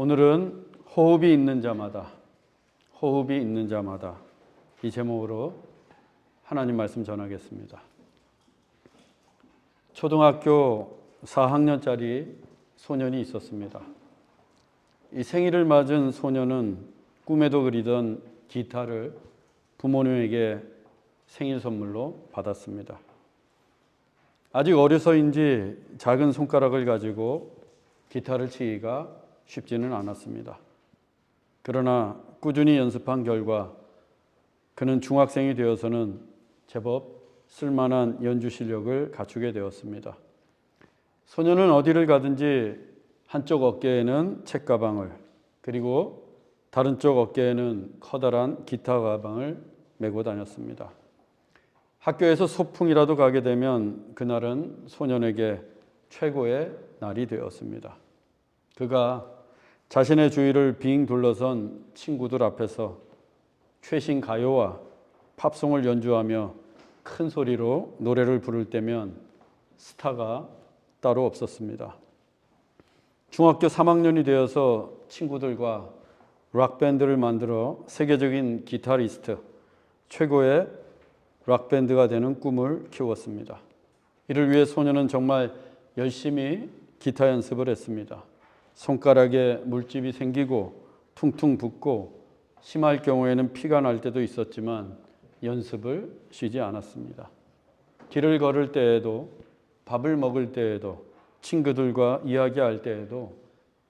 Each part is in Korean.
오늘은 호흡이 있는 자마다, 호흡이 있는 자마다 이 제목으로 하나님 말씀 전하겠습니다. 초등학교 4학년짜리 소년이 있었습니다. 이 생일을 맞은 소년은 꿈에도 그리던 기타를 부모님에게 생일 선물로 받았습니다. 아직 어려서인지 작은 손가락을 가지고 기타를 치기가 쉽지는 않았습니다. 그러나 꾸준히 연습한 결과 그는 중학생이 되어서는 제법 쓸만한 연주 실력을 갖추게 되었습니다. 소년은 어디를 가든지 한쪽 어깨에는 책가방을, 그리고 다른 쪽 어깨에는 커다란 기타 가방을 메고 다녔습니다. 학교에서 소풍이라도 가게 되면 그날은 소년에게 최고의 날이 되었습니다. 그가 자신의 주위를 빙 둘러선 친구들 앞에서 최신 가요와 팝송을 연주하며 큰 소리로 노래를 부를 때면 스타가 따로 없었습니다. 중학교 3학년이 되어서 친구들과 락밴드를 만들어 세계적인 기타리스트, 최고의 락밴드가 되는 꿈을 키웠습니다. 이를 위해 소년은 정말 열심히 기타 연습을 했습니다. 손가락에 물집이 생기고 퉁퉁 붓고 심할 경우에는 피가 날 때도 있었지만 연습을 쉬지 않았습니다. 길을 걸을 때에도, 밥을 먹을 때에도, 친구들과 이야기할 때에도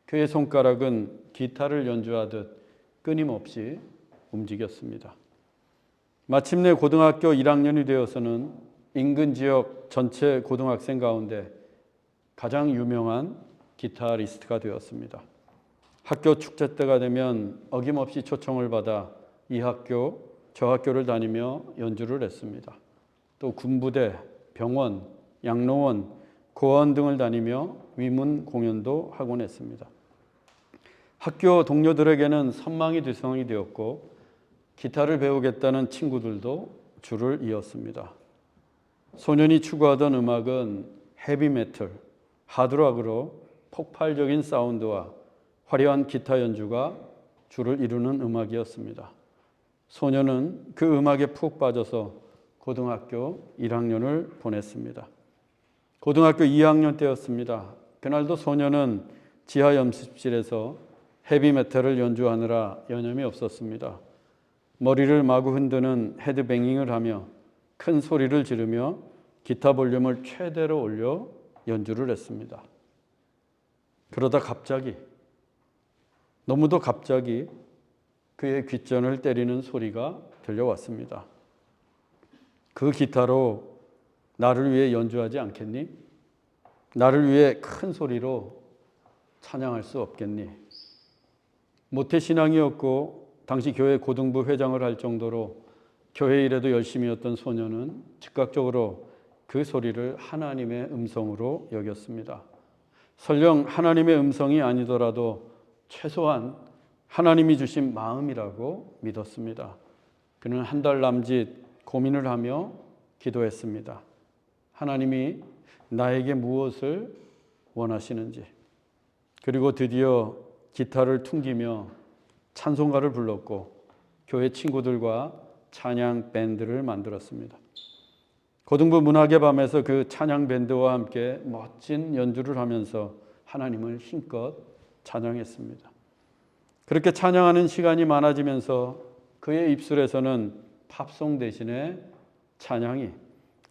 그의 손가락은 기타를 연주하듯 끊임없이 움직였습니다. 마침내 고등학교 1학년이 되어서는 인근 지역 전체 고등학생 가운데 가장 유명한 기타리스트가 되었습니다. 학교 축제 때가 되면 어김없이 초청을 받아 이 학교, 저 학교를 다니며 연주를 했습니다. 또 군부대, 병원, 양로원, 고아원 등을 다니며 위문 공연도 하곤 했습니다. 학교 동료들에게는 선망의 대상이 되었고 기타를 배우겠다는 친구들도 줄을 이었습니다. 소년이 추구하던 음악은 헤비메탈, 하드락으로 폭발적인 사운드와 화려한 기타 연주가 주를 이루는 음악이었습니다. 소년은 그 음악에 푹 빠져서 고등학교 1학년을 보냈습니다. 고등학교 2학년 때였습니다. 그날도 소년은 지하 연습실에서 헤비메탈을 연주하느라 여념이 없었습니다. 머리를 마구 흔드는 헤드뱅잉을 하며 큰 소리를 지르며 기타 볼륨을 최대로 올려 연주를 했습니다. 그러다 갑자기, 너무도 갑자기 그의 귓전을 때리는 소리가 들려왔습니다. 그 기타로 나를 위해 연주하지 않겠니? 나를 위해 큰 소리로 찬양할 수 없겠니? 모태신앙이었고 당시 교회 고등부 회장을 할 정도로 교회 일에도 열심히 했던 소년은 즉각적으로 그 소리를 하나님의 음성으로 여겼습니다. 설령 하나님의 음성이 아니더라도 최소한 하나님이 주신 마음이라고 믿었습니다. 그는 한 달 남짓 고민을 하며 기도했습니다. 하나님이 나에게 무엇을 원하시는지. 그리고 드디어 기타를 퉁기며 찬송가를 불렀고 교회 친구들과 찬양 밴드를 만들었습니다. 고등부 문학의 밤에서 그 찬양 밴드와 함께 멋진 연주를 하면서 하나님을 힘껏 찬양했습니다. 그렇게 찬양하는 시간이 많아지면서 그의 입술에서는 팝송 대신에 찬양이,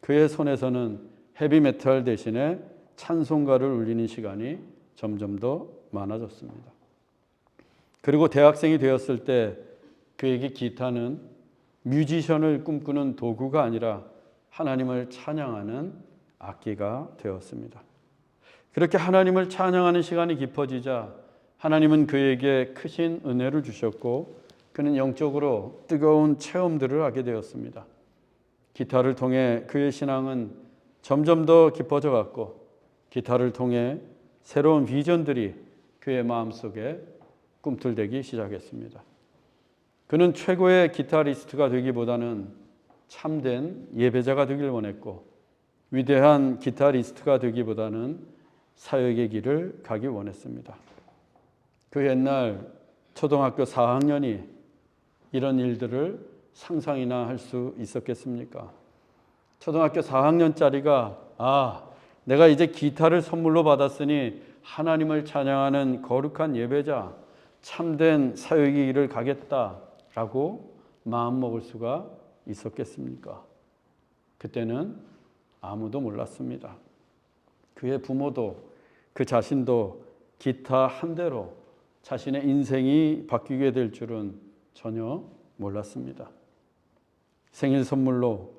그의 손에서는 헤비메탈 대신에 찬송가를 울리는 시간이 점점 더 많아졌습니다. 그리고 대학생이 되었을 때 그에게 기타는 뮤지션을 꿈꾸는 도구가 아니라 하나님을 찬양하는 악기가 되었습니다. 그렇게 하나님을 찬양하는 시간이 깊어지자 하나님은 그에게 크신 은혜를 주셨고 그는 영적으로 뜨거운 체험들을 하게 되었습니다. 기타를 통해 그의 신앙은 점점 더 깊어져 갔고 기타를 통해 새로운 비전들이 그의 마음속에 꿈틀대기 시작했습니다. 그는 최고의 기타리스트가 되기보다는 참된 예배자가 되길 원했고 위대한 기타리스트가 되기보다는 사역의 길을 가기 원했습니다. 그 옛날 초등학교 4학년이 이런 일들을 상상이나 할 수 있었겠습니까? 초등학교 4학년짜리가 내가 이제 기타를 선물로 받았으니 하나님을 찬양하는 거룩한 예배자, 참된 사역의 길을 가겠다라고 마음먹을 수가 있었겠습니까? 그때는 아무도 몰랐습니다. 그의 부모도 그 자신도 기타 한 대로 자신의 인생이 바뀌게 될 줄은 전혀 몰랐습니다. 생일 선물로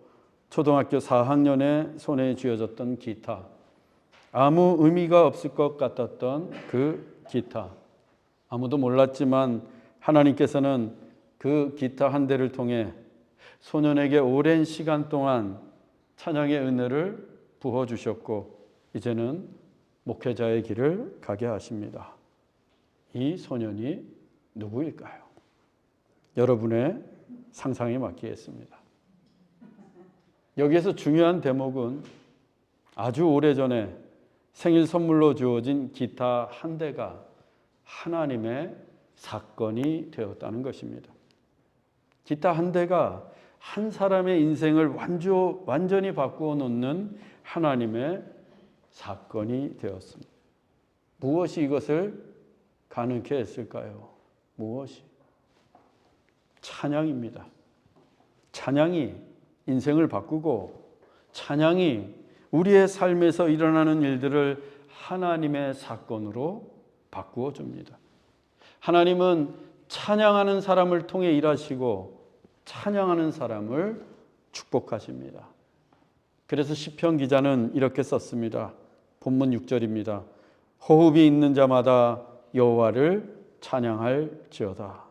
초등학교 4학년의 손에 쥐어졌던 기타, 아무 의미가 없을 것 같았던 그 기타, 아무도 몰랐지만 하나님께서는 그 기타 한 대를 통해 소년에게 오랜 시간 동안 찬양의 은혜를 부어주셨고 이제는 목회자의 길을 가게 하십니다. 이 소년이 누구일까요? 여러분의 상상에 맡기겠습니다. 여기에서 중요한 대목은 아주 오래전에 생일 선물로 주어진 기타 한 대가 하나님의 사건이 되었다는 것입니다. 기타 한 대가 한 사람의 인생을 완전히 바꾸어 놓는 하나님의 사건이 되었습니다. 무엇이 이것을 가능케 했을까요? 무엇이? 찬양입니다. 찬양이 인생을 바꾸고 찬양이 우리의 삶에서 일어나는 일들을 하나님의 사건으로 바꾸어 줍니다. 하나님은 찬양하는 사람을 통해 일하시고 찬양하는 사람을 축복하십니다. 그래서 시편 기자는 이렇게 썼습니다. 본문 6절입니다. 호흡이 있는 자마다 여호와를 찬양할지어다.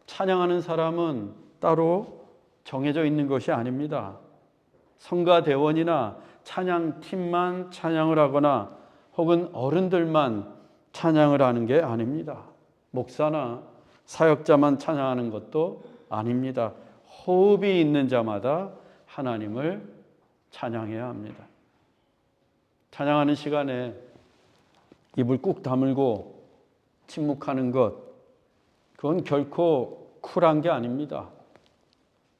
찬양하는 사람은 따로 정해져 있는 것이 아닙니다. 성가대원이나 찬양팀만 찬양을 하거나 혹은 어른들만 찬양을 하는 게 아닙니다. 목사나 사역자만 찬양하는 것도 아닙니다. 호흡이 있는 자마다 하나님을 찬양해야 합니다. 찬양하는 시간에 입을 꾹 다물고 침묵하는 것, 그건 결코 쿨한 게 아닙니다.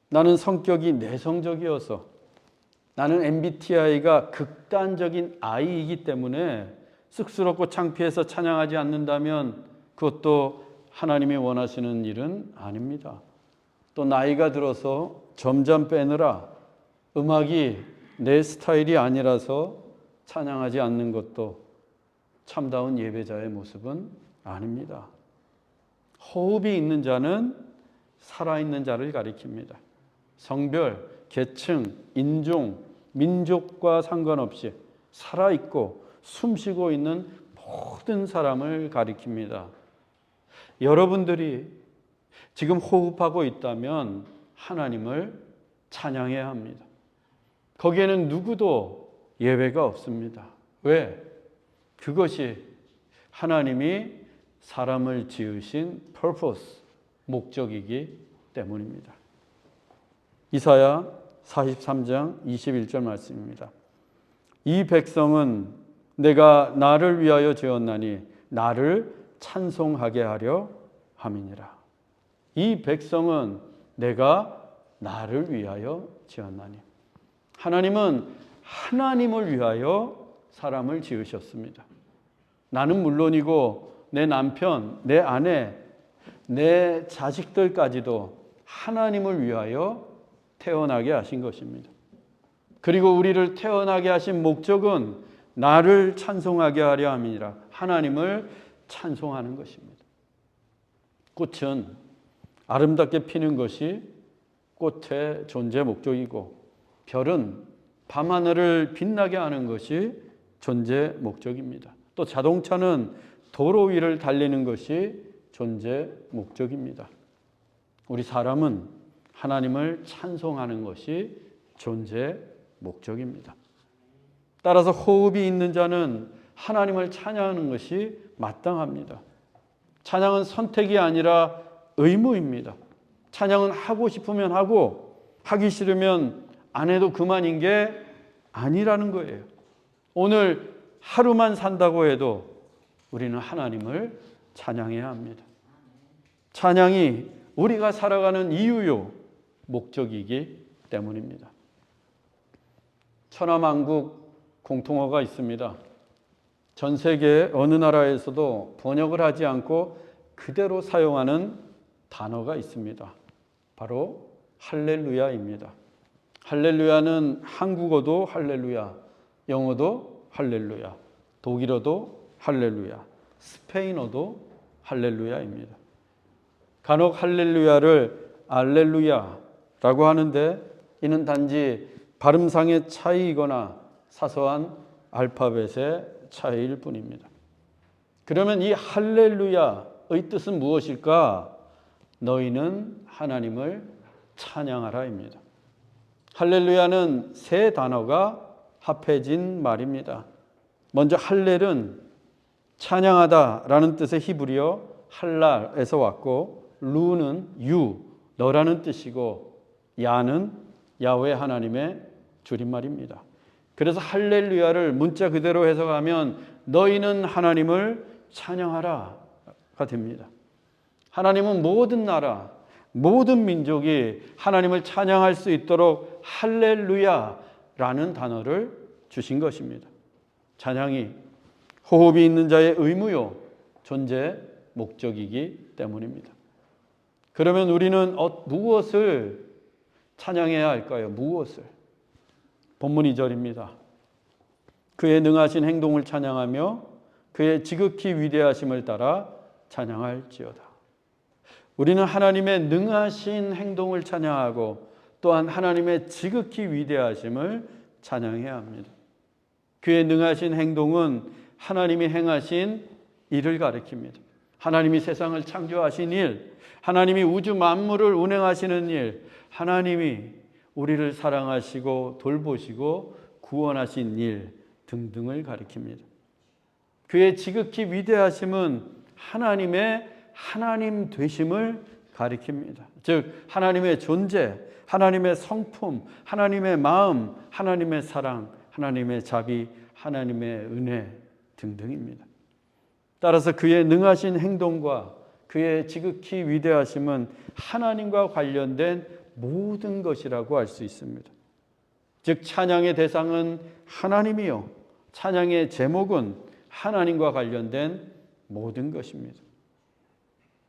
나는 성격이 내성적이어서, 나는 MBTI가 극단적인 I이기 때문에 쑥스럽고 창피해서 찬양하지 않는다면 그것도 하나님이 원하시는 일은 아닙니다. 또 나이가 들어서 점점 빼느라 음악이 내 스타일이 아니라서 찬양하지 않는 것도 참다운 예배자의 모습은 아닙니다. 호흡이 있는 자는 살아있는 자를 가리킵니다. 성별, 계층, 인종, 민족과 상관없이 살아있고 숨쉬고 있는 모든 사람을 가리킵니다. 여러분들이 지금 호흡하고 있다면 하나님을 찬양해야 합니다. 거기에는 누구도 예외가 없습니다. 왜? 그것이 하나님이 사람을 지으신 purpose, 목적이기 때문입니다. 이사야 43장 21절 말씀입니다. 이 백성은 내가 나를 위하여 지었나니 나를 찬송하게 하려 함이니라. 이 백성은 내가 나를 위하여 지었나니. 하나님은 하나님을 위하여 사람을 지으셨습니다. 나는 물론이고 내 남편, 내 아내, 내 자식들까지도 하나님을 위하여 태어나게 하신 것입니다. 그리고 우리를 태어나게 하신 목적은 나를 찬송하게 하려 함이니라. 하나님을 찬송하는 것입니다. 꽃은 아름답게 피는 것이 꽃의 존재 목적이고 별은 밤하늘을 빛나게 하는 것이 존재 목적입니다. 또 자동차는 도로 위를 달리는 것이 존재 목적입니다. 우리 사람은 하나님을 찬송하는 것이 존재 목적입니다. 따라서 호흡이 있는 자는 하나님을 찬양하는 것이 마땅합니다. 찬양은 선택이 아니라 의무입니다. 찬양은 하고 싶으면 하고 하기 싫으면 안 해도 그만인 게 아니라는 거예요. 오늘 하루만 산다고 해도 우리는 하나님을 찬양해야 합니다. 찬양이 우리가 살아가는 이유요, 목적이기 때문입니다. 천하만국 공통어가 있습니다. 전 세계 어느 나라에서도 번역을 하지 않고 그대로 사용하는 단어가 있습니다. 바로 할렐루야입니다. 할렐루야는 한국어도 할렐루야, 영어도 할렐루야, 독일어도 할렐루야, 스페인어도 할렐루야입니다. 간혹 할렐루야를 알렐루야라고 하는데 이는 단지 발음상의 차이이거나 사소한 알파벳의 차이일 뿐입니다. 그러면 이 할렐루야의 뜻은 무엇일까? 너희는 하나님을 찬양하라입니다. 할렐루야는 세 단어가 합해진 말입니다. 먼저 할렐은 찬양하다라는 뜻의 히브리어 할랄에서 왔고, 루는 유, 너라는 뜻이고, 야는 야훼 하나님의 줄임말입니다. 그래서 할렐루야를 문자 그대로 해석하면 너희는 하나님을 찬양하라가 됩니다. 하나님은 모든 나라, 모든 민족이 하나님을 찬양할 수 있도록 할렐루야라는 단어를 주신 것입니다. 찬양이 호흡이 있는 자의 의무요, 존재 목적이기 때문입니다. 그러면 우리는 무엇을 찬양해야 할까요? 무엇을? 본문 2절입니다. 그의 능하신 행동을 찬양하며 그의 지극히 위대하심을 따라 찬양할지어다. 우리는 하나님의 능하신 행동을 찬양하고 또한 하나님의 지극히 위대하심을 찬양해야 합니다. 그의 능하신 행동은 하나님이 행하신 일을 가리킵니다. 하나님이 세상을 창조하신 일, 하나님이 우주 만물을 운행하시는 일, 하나님이 우리를 사랑하시고 돌보시고 구원하신 일 등등을 가리킵니다. 그의 지극히 위대하심은 하나님의 하나님 되심을 가리킵니다. 즉 하나님의 존재, 하나님의 성품, 하나님의 마음, 하나님의 사랑, 하나님의 자비, 하나님의 은혜 등등입니다. 따라서 그의 능하신 행동과 그의 지극히 위대하심은 하나님과 관련된 모든 것이라고 할 수 있습니다. 즉 찬양의 대상은 하나님이요, 찬양의 제목은 하나님과 관련된 모든 것입니다.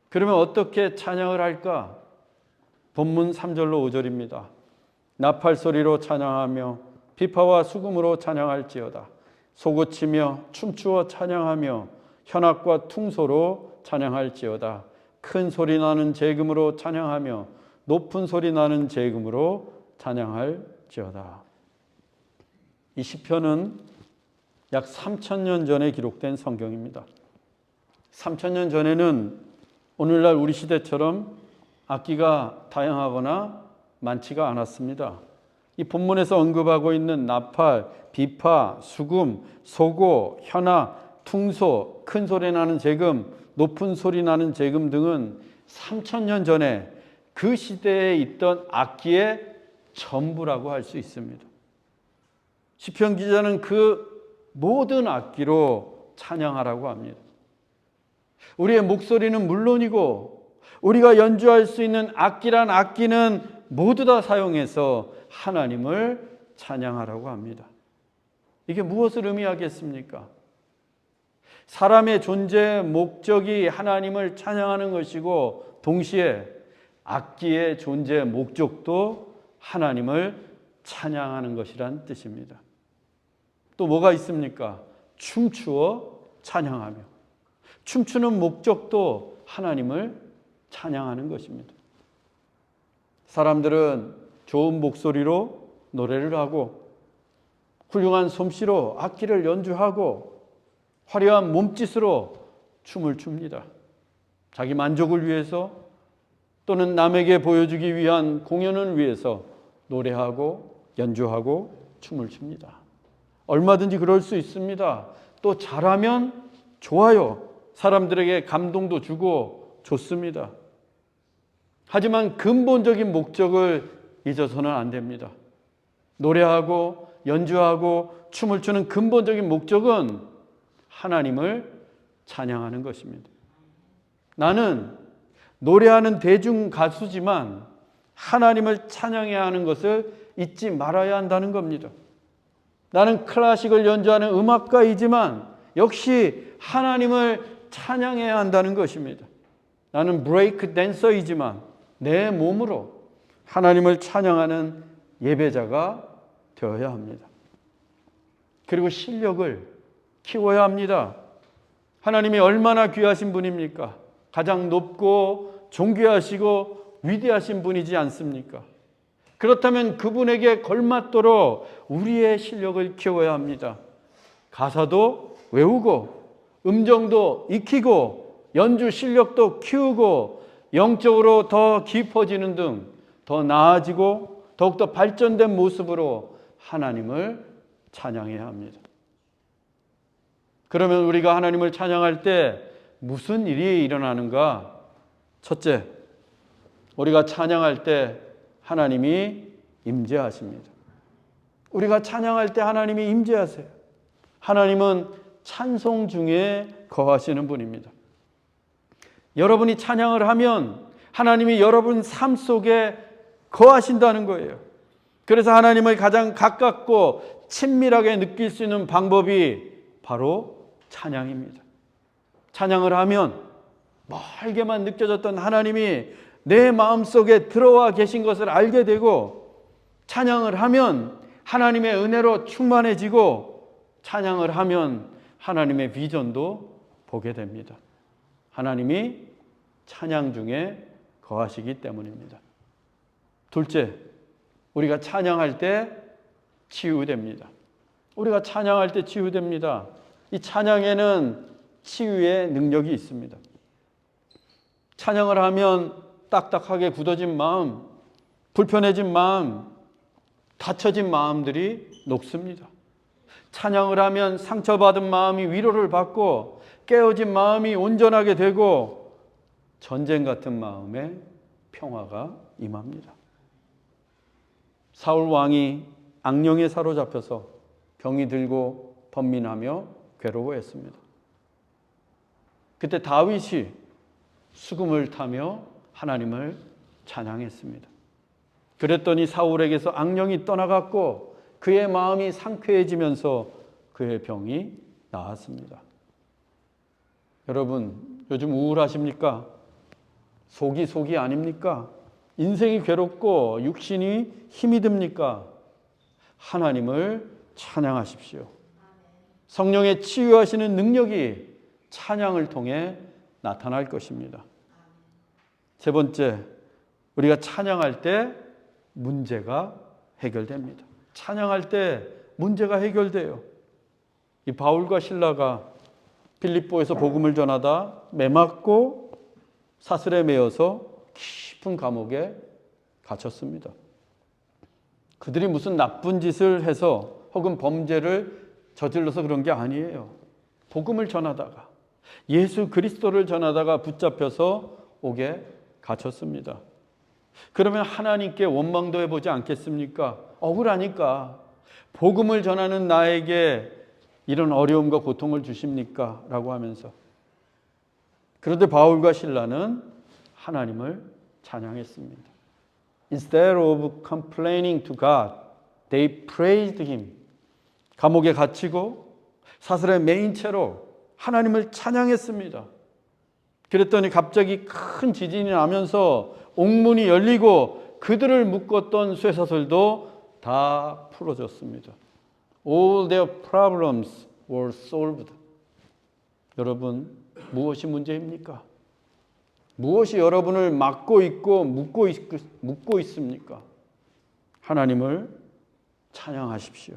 그러면 어떻게 찬양을 할까? 본문 3절로 5절입니다. 나팔 소리로 찬양하며 비파와 수금으로 찬양할지어다. 소고치며 춤추어 찬양하며 현악과 퉁소로 찬양할지어다. 큰 소리 나는 제금으로 찬양하며 높은 소리 나는 제금으로 찬양할지어다. 이 시편은 약 3,000년 전에 기록된 성경입니다. 3,000년 전에는 오늘날 우리 시대처럼 악기가 다양하거나 많지가 않았습니다. 이 본문에서 언급하고 있는 나팔, 비파, 수금, 소고, 현악, 퉁소, 큰 소리 나는 제금, 높은 소리 나는 제금 등은 3,000년 전에 그 시대에 있던 악기의 전부라고 할 수 있습니다. 시편 기자는 그 모든 악기로 찬양하라고 합니다. 우리의 목소리는 물론이고 우리가 연주할 수 있는 악기란 악기는 모두 다 사용해서 하나님을 찬양하라고 합니다. 이게 무엇을 의미하겠습니까? 사람의 존재 목적이 하나님을 찬양하는 것이고 동시에 악기의 존재 목적도 하나님을 찬양하는 것이란 뜻입니다. 또 뭐가 있습니까? 춤추어 찬양하며, 춤추는 목적도 하나님을 찬양하는 것입니다. 사람들은 좋은 목소리로 노래를 하고 훌륭한 솜씨로 악기를 연주하고 화려한 몸짓으로 춤을 춥니다. 자기 만족을 위해서 또는 남에게 보여주기 위한 공연을 위해서 노래하고 연주하고 춤을 춥니다. 얼마든지 그럴 수 있습니다. 또 잘하면 좋아요. 사람들에게 감동도 주고 좋습니다. 하지만 근본적인 목적을 잊어서는 안 됩니다. 노래하고 연주하고 춤을 추는 근본적인 목적은 하나님을 찬양하는 것입니다. 나는 노래하는 대중 가수지만 하나님을 찬양해야 하는 것을 잊지 말아야 한다는 겁니다. 나는 클래식을 연주하는 음악가이지만 역시 하나님을 찬양해야 한다는 것입니다. 나는 브레이크 댄서이지만 내 몸으로 하나님을 찬양하는 예배자가 되어야 합니다. 그리고 실력을 키워야 합니다. 하나님이 얼마나 귀하신 분입니까? 가장 높고 존귀하시고 위대하신 분이지 않습니까? 그렇다면 그분에게 걸맞도록 우리의 실력을 키워야 합니다. 가사도 외우고 음정도 익히고 연주 실력도 키우고 영적으로 더 깊어지는 등 더 나아지고 더욱더 발전된 모습으로 하나님을 찬양해야 합니다. 그러면 우리가 하나님을 찬양할 때 무슨 일이 일어나는가? 첫째, 우리가 찬양할 때 하나님이 임재하십니다. 우리가 찬양할 때 하나님이 임재하세요. 하나님은 찬송 중에 거하시는 분입니다. 여러분이 찬양을 하면 하나님이 여러분 삶 속에 거하신다는 거예요. 그래서 하나님을 가장 가깝고 친밀하게 느낄 수 있는 방법이 바로 찬양입니다. 찬양을 하면 멀게만 느껴졌던 하나님이 내 마음속에 들어와 계신 것을 알게 되고, 찬양을 하면 하나님의 은혜로 충만해지고, 찬양을 하면 하나님의 비전도 보게 됩니다. 하나님이 찬양 중에 거하시기 때문입니다. 둘째, 우리가 찬양할 때 치유됩니다. 우리가 찬양할 때 치유됩니다. 이 찬양에는 치유의 능력이 있습니다. 찬양을 하면 딱딱하게 굳어진 마음, 불편해진 마음, 다쳐진 마음들이 녹습니다. 찬양을 하면 상처받은 마음이 위로를 받고 깨어진 마음이 온전하게 되고 전쟁 같은 마음에 평화가 임합니다. 사울 왕이 악령에 사로잡혀서 병이 들고 번민하며 괴로워했습니다. 그때 다윗이 수금을 타며 하나님을 찬양했습니다. 그랬더니 사울에게서 악령이 떠나갔고 그의 마음이 상쾌해지면서 그의 병이 나았습니다. 여러분, 요즘 우울하십니까? 속이 아닙니까? 인생이 괴롭고 육신이 힘이 듭니까? 하나님을 찬양하십시오. 성령의 치유하시는 능력이 찬양을 통해 나타날 것입니다. 세 번째, 우리가 찬양할 때 문제가 해결됩니다. 찬양할 때 문제가 해결돼요. 이 바울과 실라가 빌립보에서 복음을 전하다 매맞고 사슬에 매여서 깊은 감옥에 갇혔습니다. 그들이 무슨 나쁜 짓을 해서 혹은 범죄를 저질러서 그런 게 아니에요. 복음을 전하다가, 예수 그리스도를 전하다가 붙잡혀서 옥에 갇혔습니다. 그러면 하나님께 원망도 해보지 않겠습니까? 억울하니까 복음을 전하는 나에게 이런 어려움과 고통을 주십니까? 라고 하면서. 그런데 바울과 실라는 하나님을 찬양했습니다. Instead of complaining to God, they praised Him. 감옥에 갇히고 사슬에 매인 채로 하나님을 찬양했습니다. 그랬더니 갑자기 큰 지진이 나면서 옥문이 열리고 그들을 묶었던 쇠사슬도 다 풀어졌습니다. All their problems were solved. 여러분, 무엇이 문제입니까? 무엇이 여러분을 막고 있고 묶고 있습니까? 하나님을 찬양하십시오.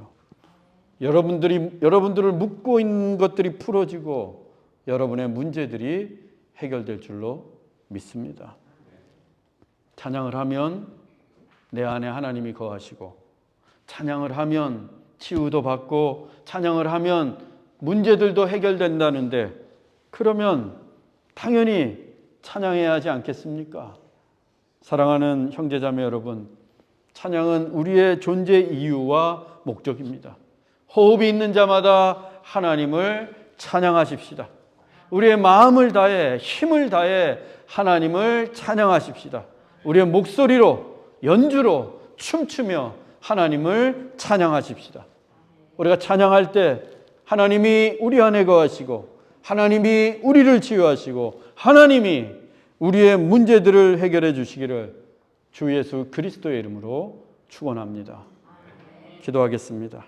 여러분들을 묶고 있는 것들이 풀어지고 여러분의 문제들이 해결될 줄로 믿습니다. 찬양을 하면 내 안에 하나님이 거하시고, 찬양을 하면 치유도 받고, 찬양을 하면 문제들도 해결된다는데, 그러면 당연히 찬양해야 하지 않겠습니까? 사랑하는 형제자매 여러분, 찬양은 우리의 존재 이유와 목적입니다. 호흡이 있는 자마다 하나님을 찬양하십시다. 우리의 마음을 다해 힘을 다해 하나님을 찬양하십시다. 우리의 목소리로 연주로 춤추며 하나님을 찬양하십시다. 우리가 찬양할 때 하나님이 우리 안에 거하시고 하나님이 우리를 치유하시고 하나님이 우리의 문제들을 해결해 주시기를 주 예수 그리스도의 이름으로 축원합니다. 기도하겠습니다.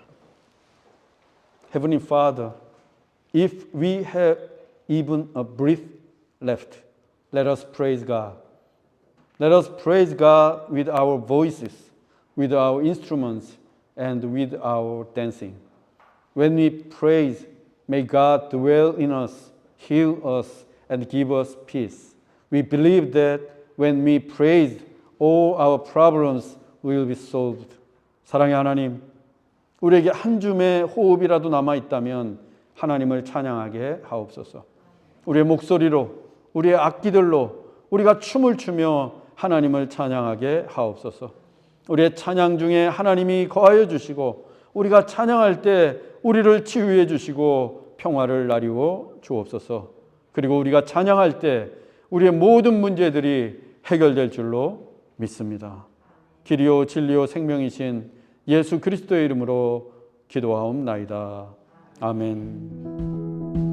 Heavenly Father, if we have even a breath left, let us praise God. Let us praise God with our voices, with our instruments, and with our dancing. When we praise, may God dwell in us, heal us, and give us peace. We believe that when we praise, all our problems will be solved. 사랑의 하나님, 우리에게 한 줌의 호흡이라도 남아 있다면 하나님을 찬양하게 하옵소서. 우리의 목소리로, 우리의 악기들로 우리가 춤을 추며 하나님을 찬양하게 하옵소서. 우리의 찬양 중에 하나님이 거하여 주시고 우리가 찬양할 때 우리를 치유해 주시고 평화를 나누어 주옵소서. 그리고 우리가 찬양할 때 우리의 모든 문제들이 해결될 줄로 믿습니다. 길이요 진리요 생명이신 예수 그리스도의 이름으로 기도하옵나이다. 아멘.